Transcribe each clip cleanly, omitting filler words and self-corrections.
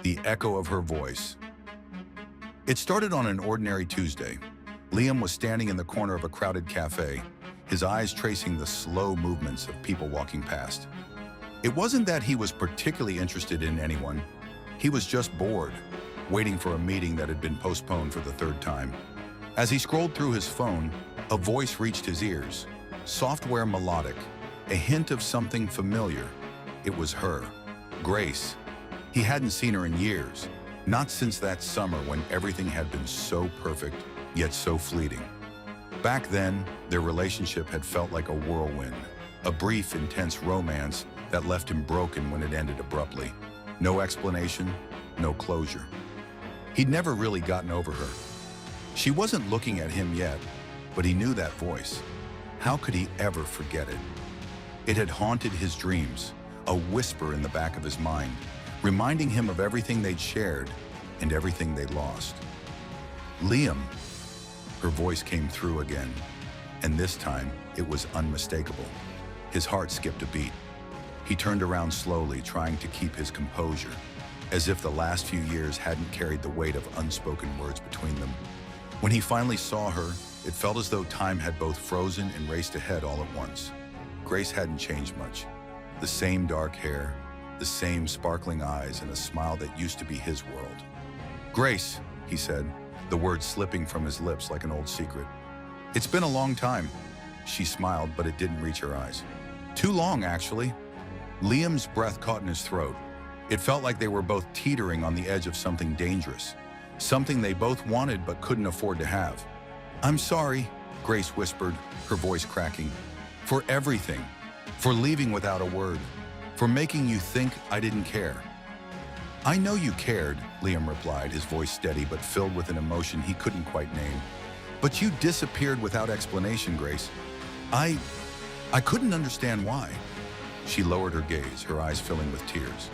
the echo of her voice. It started on an ordinary Tuesday. Liam was standing in the corner of a crowded cafe, his eyes tracing the slow movements of people walking past. It wasn't that he was particularly interested in anyone. He was just bored, waiting for a meeting that had been postponed for the third time. As he scrolled through his phone, a voice reached his ears. Software melodic, a hint of something familiar. It was her, Grace. He hadn't seen her in years, not since that summer when everything had been so perfect, yet so fleeting. Back then, their relationship had felt like a whirlwind, a brief, intense romance that left him broken when it ended abruptly. No explanation, no closure. He'd never really gotten over her. She wasn't looking at him yet, but he knew that voice. How could he ever forget it? It had haunted his dreams, a whisper in the back of his mind, reminding him of everything they'd shared and everything they'd lost. Liam, her voice came through again, and this time it was unmistakable. His heart skipped a beat. He turned around slowly, trying to keep his composure, as if the last few years hadn't carried the weight of unspoken words between them. When he finally saw her, it felt as though time had both frozen and raced ahead all at once. Grace hadn't changed much. The same dark hair, the same sparkling eyes, and a smile that used to be his world. "Grace," he said, the words slipping from his lips like an old secret. "It's been a long time." She smiled, but it didn't reach her eyes. "Too long, actually." Liam's breath caught in his throat. It felt like they were both teetering on the edge of something dangerous, something they both wanted but couldn't afford to have. "I'm sorry," Grace whispered, her voice cracking. "For everything. For leaving without a word. For making you think I didn't care." "I know you cared," Liam replied, his voice steady but filled with an emotion he couldn't quite name. "But you disappeared without explanation, Grace. I couldn't understand why." She lowered her gaze, her eyes filling with tears.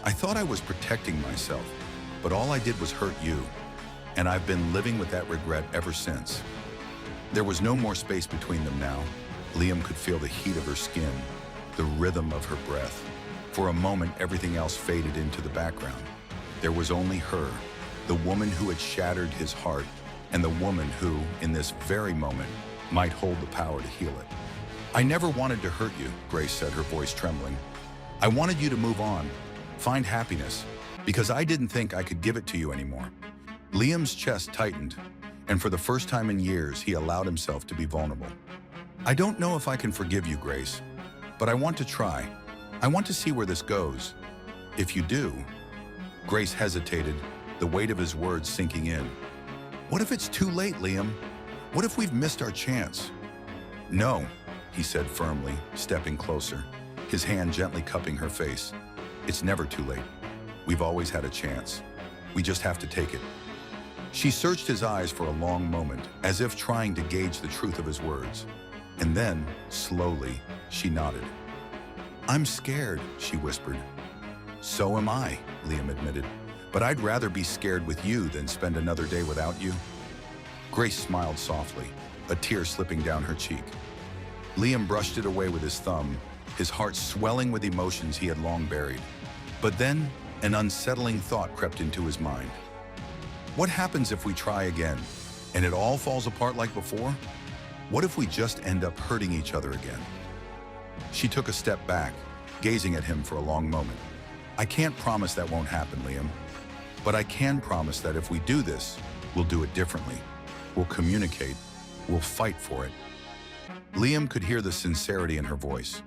"I thought I was protecting myself, but all I did was hurt you, and I've been living with that regret ever since." There was no more space between them now. Liam could feel the heat of her skin, the rhythm of her breath. For a moment, everything else faded into the background. There was only her, the woman who had shattered his heart, and the woman who, in this very moment, might hold the power to heal it. "I never wanted to hurt you," Grace said, her voice trembling. "I wanted you to move on, find happiness, because I didn't think I could give it to you anymore." Liam's chest tightened, and for the first time in years, he allowed himself to be vulnerable. "I don't know if I can forgive you, Grace, but I want to try. I want to see where this goes. If you do." Grace hesitated, the weight of his words sinking in. "What if it's too late, Liam? What if we've missed our chance?" "No," he said firmly, stepping closer, his hand gently cupping her face. "It's never too late. We've always had a chance. We just have to take it." She searched his eyes for a long moment, as if trying to gauge the truth of his words. And then, slowly, she nodded. "I'm scared," she whispered. "So am I," Liam admitted. "But I'd rather be scared with you than spend another day without you." Grace smiled softly, a tear slipping down her cheek. Liam brushed it away with his thumb, his heart swelling with emotions he had long buried. But then, an unsettling thought crept into his mind. What happens if we try again, and it all falls apart like before? What if we just end up hurting each other again? She took a step back, gazing at him for a long moment. "I can't promise that won't happen, Liam. But I can promise that if we do this, we'll do it differently. We'll communicate. We'll fight for it." Liam could hear the sincerity in her voice.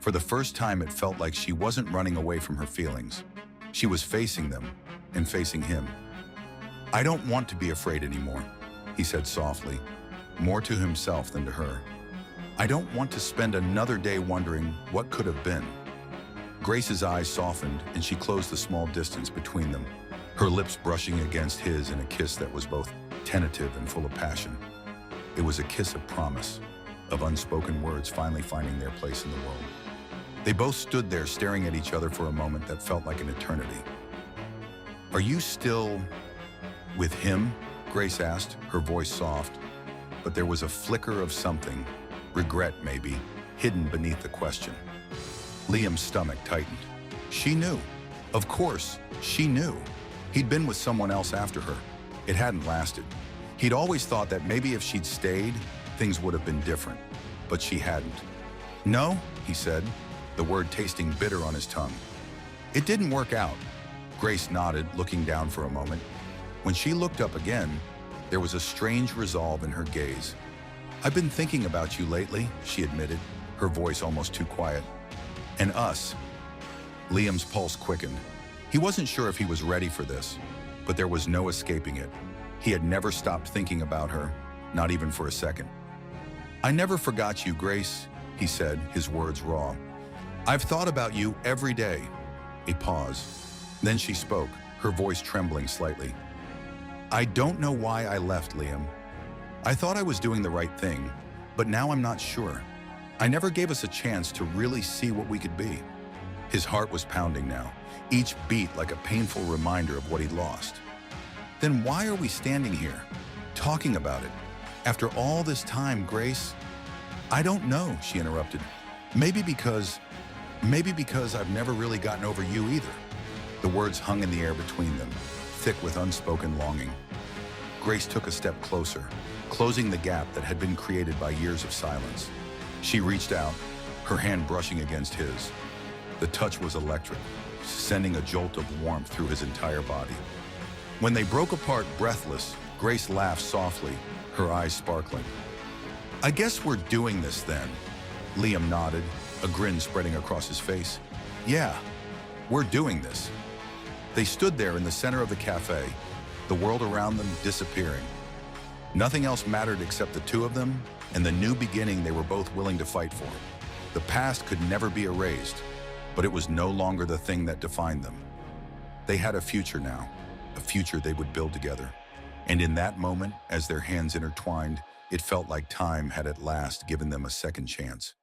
For the first time, it felt like she wasn't running away from her feelings. She was facing them, and facing him. "I don't want to be afraid anymore," he said softly, more to himself than to her. "I don't want to spend another day wondering what could have been." Grace's eyes softened, and she closed the small distance between them, her lips brushing against his in a kiss that was both tentative and full of passion. It was a kiss of promise, of unspoken words finally finding their place in the world. They both stood there staring at each other for a moment that felt like an eternity. "Are you still with him?" Grace asked, her voice soft, but there was a flicker of something, regret maybe, hidden beneath the question. Liam's stomach tightened. She knew. Of course, she knew. He'd been with someone else after her. It hadn't lasted. He'd always thought that maybe if she'd stayed, things would have been different. But she hadn't. No, he said, the word tasting bitter on his tongue. It didn't work out. Grace nodded, looking down for a moment. When she looked up again, there was a strange resolve in her gaze. I've been thinking about you lately, she admitted, her voice almost too quiet. And us. Liam's pulse quickened. He wasn't sure if he was ready for this, but there was no escaping it. He had never stopped thinking about her, not even for a second. I never forgot you, Grace, he said, his words raw. I've thought about you every day. A pause. Then she spoke, her voice trembling slightly. I don't know why I left, Liam. I thought I was doing the right thing, but now I'm not sure. I never gave us a chance to really see what we could be. His heart was pounding now, each beat like a painful reminder of what he'd lost. Then why are we standing here, talking about it? After all this time, Grace? I don't know, she interrupted. Maybe because I've never really gotten over you either. The words hung in the air between them, thick with unspoken longing. Grace took a step closer, closing the gap that had been created by years of silence. She reached out, her hand brushing against his. The touch was electric, sending a jolt of warmth through his entire body. When they broke apart breathless, Grace laughed softly, her eyes sparkling. I guess we're doing this then. Liam nodded, a grin spreading across his face. Yeah, we're doing this. They stood there in the center of the cafe, the world around them disappearing. Nothing else mattered except the two of them and the new beginning they were both willing to fight for. The past could never be erased, but it was no longer the thing that defined them. They had a future now, a future they would build together. And in that moment, as their hands intertwined, it felt like time had at last given them a second chance.